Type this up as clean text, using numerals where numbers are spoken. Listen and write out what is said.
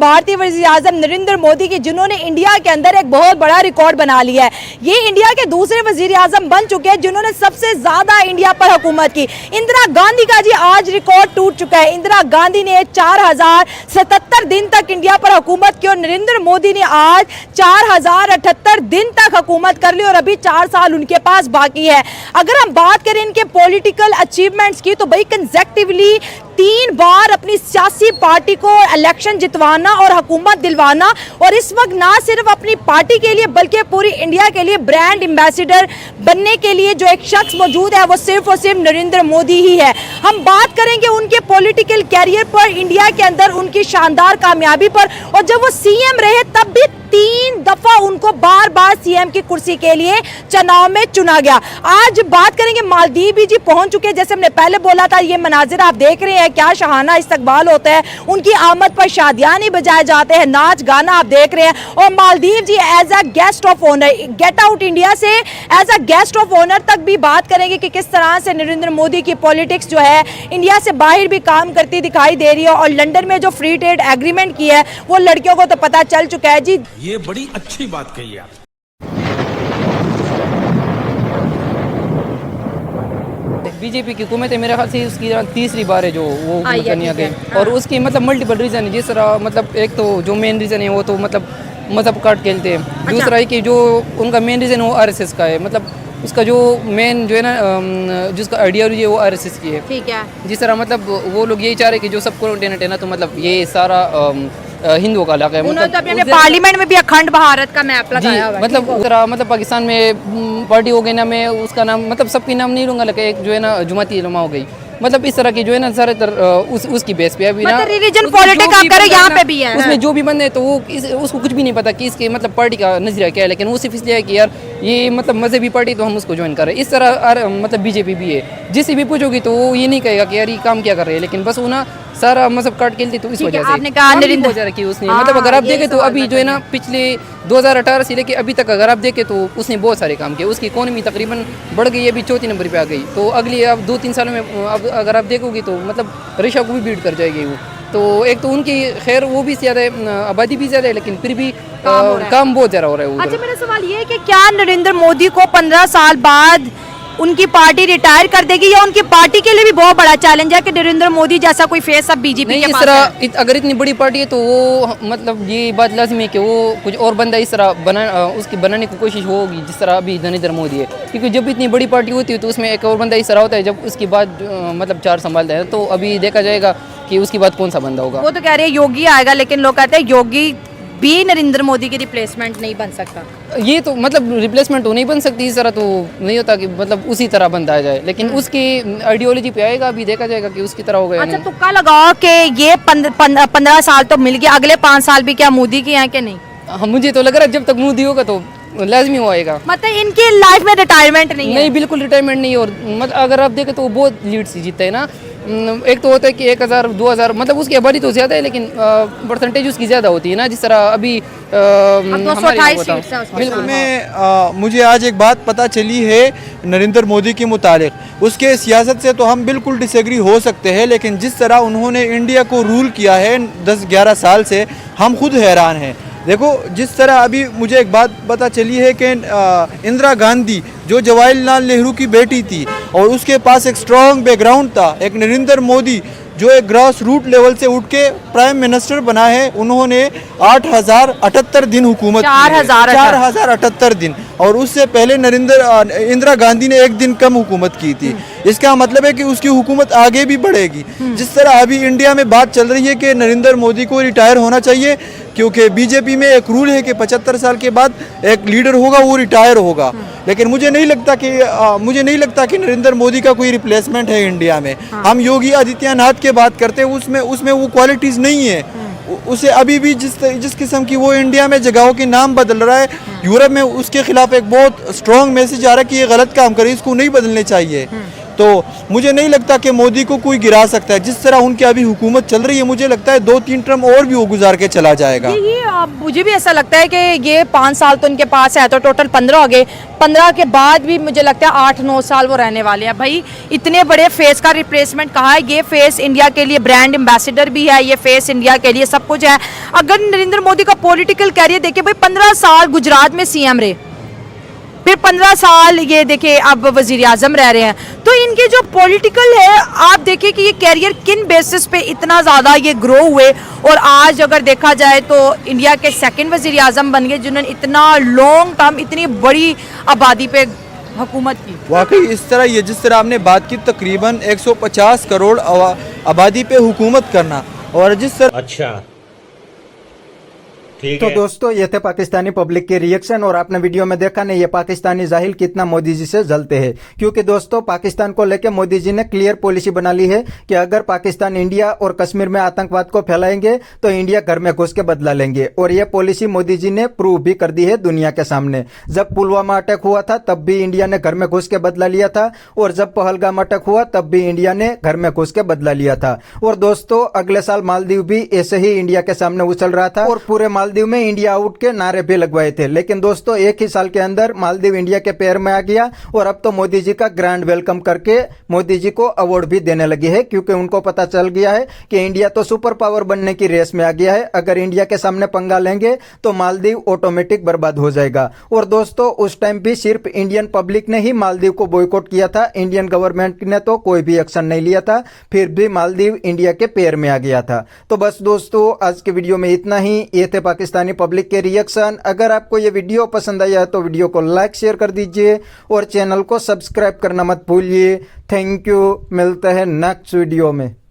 भारतीय वज़ीर आज़म नरेंद्र मोदी की, जिन्होंने इंडिया के अंदर एक बहुत बड़ा रिकॉर्ड बना लिया है। ये इंडिया के दूसरे वज़ीर आज़म बन चुके हैं जिन्होंने सबसे ज्यादा इंडिया पर हुकूमत की। इंदिरा गांधी का जी आज रिकॉर्ड टूट चुका है। इंदिरा गांधी ने 4077 दिन तक इंडिया पर हुकूमत की और नरेंद्र मोदी ने आज 4078 दिन तक हुकूमत कर ली और अभी 4 साल उनके पास बाकी है। अगर हम बात करें इनके पॉलिटिकल अचीवमेंट्स की तो भाई कंसेक्टिवली 3 बार अपनी सियासी पार्टी को इलेक्शन जितवाना और हुकूमत दिलवाना, और इस वक्त ना सिर्फ अपनी पार्टी के लिए बल्कि पूरी इंडिया के लिए ब्रांड एम्बेसडर बनने के लिए जो एक शख्स मौजूद है वो सिर्फ और सिर्फ नरेंद्र मोदी ही है। हम बात करेंगे उनके पॉलिटिकल कैरियर पर, इंडिया के अंदर उनकी शानदार कामयाबी पर, और जब वो सीएम रहे तब भी 3 दफा उनको बार बार सीएम की कुर्सी के लिए चुनाव में चुना गया। आज बात करेंगे मालदीव भी जी पहुंच चुके हैं। जैसे हमने पहले बोला था, ये मनाजिर आप देख रहे हैं, क्या शहाना इस्तकबाल होता है। उनकी आमद पर शादियां नहीं बजाए जाते हैं, नाच गाना आप देख रहे हैं। और Maldives ji as a guest of honour, get out India से as a guest of honour तक भी बात करेंगे कि किस तरह से नरेंद्र मोदी की पॉलिटिक्स जो है इंडिया से बाहर भी काम करती दिखाई दे रही है। और लंदन में जो फ्री ट्रेड एग्रीमेंट किया है वो लड़कियों को तो पता चल चुका है जी। ये बड़ी अच्छी बात कही आप। बीजेपी की हुकूमत है, मेरे ख्याल से उसकी तीसरी बार है जो वो करनी आ गई। और उसकी मतलब मल्टीपल रीज़न है। जिस तरह मतलब एक तो जो मेन रीज़न है वो तो मतलब मजहब काट खेलते हैं। दूसरा है कि जो उनका मेन रीज़न है वो आरएसएस का है। मतलब उसका जो मेन जो है ना जिसका आइडियोलॉजी है वो आरएसएस की है। ठीक है। जिस तरह मतलब वो लोग यही चाह रहे हैं कि जो सबको टेनेट है ना, तो मतलब ये सारा हिंदुओं का इलाका है। मतलब पार्लियामेंट में भी अखंड भारत का मैप लगाया हुआ है। मतलब पाकिस्तान में पार्टी हो गई ना, मैं उसका नाम मतलब सबकी नाम नहीं लूंगा, लेकिन एक जो है ना जुमाती उलमा हो गई। मतलब इस तरह की जो है ना ज़्यादातर उसकी बेस पे अभी ना रिलीजन पॉलिटिक्स आप करें यहाँ पे भी है। उसमें जो भी बंदे तो वो उसको कुछ भी नहीं पता कि इसके मतलब पार्टी का नजरिया क्या है, लेकिन वो सिर्फ इसलिए है कि यार ये मतलब मजहबी पार्टी तो हम उसको ज्वाइन कर रहे हैं। इस तरह मतलब बीजेपी भी है। जिससे भी पूछोगी तो वो ये नहीं कहेगा कि यार ये काम क्या कर रहे हैं, लेकिन बस वो ना सारा मजहब काट खेलती तो इस वजह से आपने कहा नरेंद्र की उसने मतलब अगर आप देखें तो अभी जो है ना पिछले 2018 से लेके अभी तक अगर आप देखें तो उसने बहुत सारे काम किए। उसकी इकोनॉमी तकरीबन बढ़ गई, अभी 4 नंबर पे आ गई। तो अगली अब 2-3 सालों में अब अगर आप देखोगे तो मतलब रशिया को भी बीट कर जाएगी वो। तो एक तो उनकी खैर वो भी ज़्यादा है, आबादी भी ज़्यादा है, लेकिन फिर भी काम बहुत ज़्यादा हो रहा है। अच्छा, मेरा सवाल ये है कि क्या नरेंद्र मोदी को 15 साल बाद उनकी पार्टी रिटायर कर देगी, या उनकी पार्टी के लिए भी बहुत बड़ा चैलेंज है कि नरेंद्र मोदी जैसा कोई फेस अब बीजेपी के पास है? अगर इतनी बड़ी पार्टी है तो वो मतलब ये बात लाजमी है कि वो कुछ और बंदा इस तरह उसकी बनाने की कोशिश होगी जिस तरह अभी नरेंद्र मोदी है। क्योंकि जब इतनी बड़ी पार्टी होती है तो उसमें एक और बंदा इस तरह होता है जब उसकी बात मतलब 4 संभालता है। तो अभी देखा जाएगा कि उसके बाद कौन सा बंदा होगा। वो तो कह रहे हैं योगी आएगा, लेकिन लोग कहते हैं योगी भी नरेंद्र मोदी की रिप्लेसमेंट नहीं बन सकता। ये तो मतलब रिप्लेसमेंट तो नहीं बन सकती, इस तरह तो नहीं होता कि मतलब उसी तरह बंदा आ जाए, लेकिन उसकी आइडियोलॉजी पे आएगा। अभी देखा जाएगा कि उसकी तरह होगा। अच्छा, तुक्का लगाओ कि ये 15 साल तो मिल गया, अगले 5 साल भी क्या मोदी के हैं कि नहीं? हाँ, मुझे तो लग रहा है जब तक मोदी होगा तो लाजमी हो आएगा। मतलब इनकी लाइफ में रिटायरमेंट नहीं है? नहीं, बिल्कुल रिटायरमेंट नहीं। और मतलब अगर आप देखें तो बहुत लीड से जीतता है ना। एक तो होता है कि 1000-2000 मतलब उसकी आबादी तो ज़्यादा है, लेकिन परसेंटेज उसकी ज़्यादा होती है ना। जिस तरह अभी 228 बिल्कुल में मुझे आज एक बात पता चली है नरेंद्र मोदी के मुतालिक। उसके सियासत से तो हम बिल्कुल डिसएग्री हो सकते हैं, लेकिन जिस तरह उन्होंने इंडिया को रूल किया है 10-11 साल से, हम खुद हैरान हैं। देखो, जिस तरह अभी मुझे एक बात पता चली है कि इंदिरा गांधी जो जवाहरलाल नेहरू की बेटी थी और उसके पास एक स्ट्रॉन्ग बैकग्राउंड था, एक नरेंद्र मोदी जो एक ग्रास रूट लेवल से उठ के प्राइम मिनिस्टर बना है, उन्होंने 8078 दिन हुकूमत की है। 4078 दिन। और उससे पहले इंदिरा गांधी ने 1 दिन कम हुकूमत की थी। इसका मतलब है कि उसकी हुकूमत आगे भी बढ़ेगी। जिस तरह अभी इंडिया में बात चल रही है कि नरेंद्र मोदी को रिटायर होना चाहिए, क्योंकि बीजेपी में एक रूल है कि 75 साल के बाद एक लीडर होगा वो रिटायर होगा। लेकिन मुझे नहीं लगता कि नरेंद्र मोदी का कोई रिप्लेसमेंट है इंडिया में। हम योगी आदित्यनाथ की बात करते हैं, उसमें वो क्वालिटीज़ नहीं है। उसे अभी भी जिस किस्म की वो इंडिया में जगहों के नाम बदल रहा है, यूरोप में उसके खिलाफ एक बहुत स्ट्रॉन्ग मैसेज आ रहा है कि ये गलत काम करे, इसको नहीं बदलने चाहिए। तो मुझे नहीं लगता कि मोदी को कोई गिरा सकता है। जिस तरह उनकी अभी हुकूमत चल रही है, मुझे लगता है 2-3 टर्म और भी वो गुजार के चला जाएगा। मुझे भी ऐसा लगता है कि ये 5 साल तो इनके पास है, तो टोटल 15 हो गए। 15 के बाद भी मुझे लगता है 8-9 साल वो रहने वाले हैं। भाई इतने बड़े फेस का रिप्लेसमेंट कहा है, ये फेस इंडिया के लिए ब्रांड एम्बेसडर भी है, ये फेस इंडिया के लिए सब कुछ है। अगर नरेंद्र मोदी का पॉलिटिकल कैरियर देखिए, भाई 15 साल गुजरात में सीएम रहे, फिर 15 साल ये देखिए अब वजीर आजम रह रहे हैं। तो इनके जो पॉलिटिकल है, आप देखिए कि ये कैरियर किन बेसिस पे इतना ज़्यादा ये ग्रो हुए, और आज अगर देखा जाए तो इंडिया के सेकंड वजीर आजम बन गए जिन्होंने इतना लॉन्ग टर्म इतनी बड़ी आबादी पे हुकूमत की। वाकई इस तरह ये जिस तरह आपने बात की, तकरीबन 150 करोड़ आबादी पे हुकूमत करना, और जिस तरह अच्छा तो दोस्तों ये थे पाकिस्तानी पब्लिक के रिएक्शन। और आपने वीडियो में देखा नहीं, ये पाकिस्तानी जाहिल कितना मोदी जी से जलते हैं, क्योंकि दोस्तों पाकिस्तान को लेकर मोदी जी ने क्लियर पॉलिसी बना ली है कि अगर पाकिस्तान इंडिया और कश्मीर में आतंकवाद को फैलाएंगे तो इंडिया घर में घुस के बदला लेंगे। और ये पॉलिसी मोदी जी ने प्रूव भी कर दी है दुनिया के सामने। जब पुलवामा अटैक हुआ था तब भी इंडिया ने घर में घुस के बदला लिया था, और जब पहलगाम अटैक हुआ तब भी इंडिया ने घर में घुस के बदला लिया था। और दोस्तों अगले साल मालदीव भी ऐसे ही इंडिया के सामने उछल रहा था, और पूरे मालदीव में इंडिया आउट के नारे भी लगवाए थे। लेकिन दोस्तों एक ही साल के अंदर मालदीव इंडिया के पैर में आ गया, और अब तो मोदी जी का ग्रैंड वेलकम करके मोदी जी को अवार्ड भी देने लगी है, क्योंकि उनको पता चल गया है कि इंडिया तो सुपर पावर बनने की रेस में आ गया है। अगर इंडिया के सामने पंगा लेंगे तो मालदीव ऑटोमेटिक बर्बाद हो जाएगा। और दोस्तों उस टाइम भी सिर्फ इंडियन पब्लिक ने ही मालदीव को बॉयकॉट किया था, इंडियन गवर्नमेंट ने तो कोई भी एक्शन नहीं लिया था, फिर भी मालदीव इंडिया के पैर में आ गया था। तो बस दोस्तों आज के वीडियो में इतना ही। ये थे पाकिस्तानी पब्लिक के रिएक्शन। अगर आपको ये वीडियो पसंद आया तो वीडियो को लाइक शेयर कर दीजिए, और चैनल को सब्सक्राइब करना मत भूलिए। थैंक यू, मिलते हैं नेक्स्ट वीडियो में।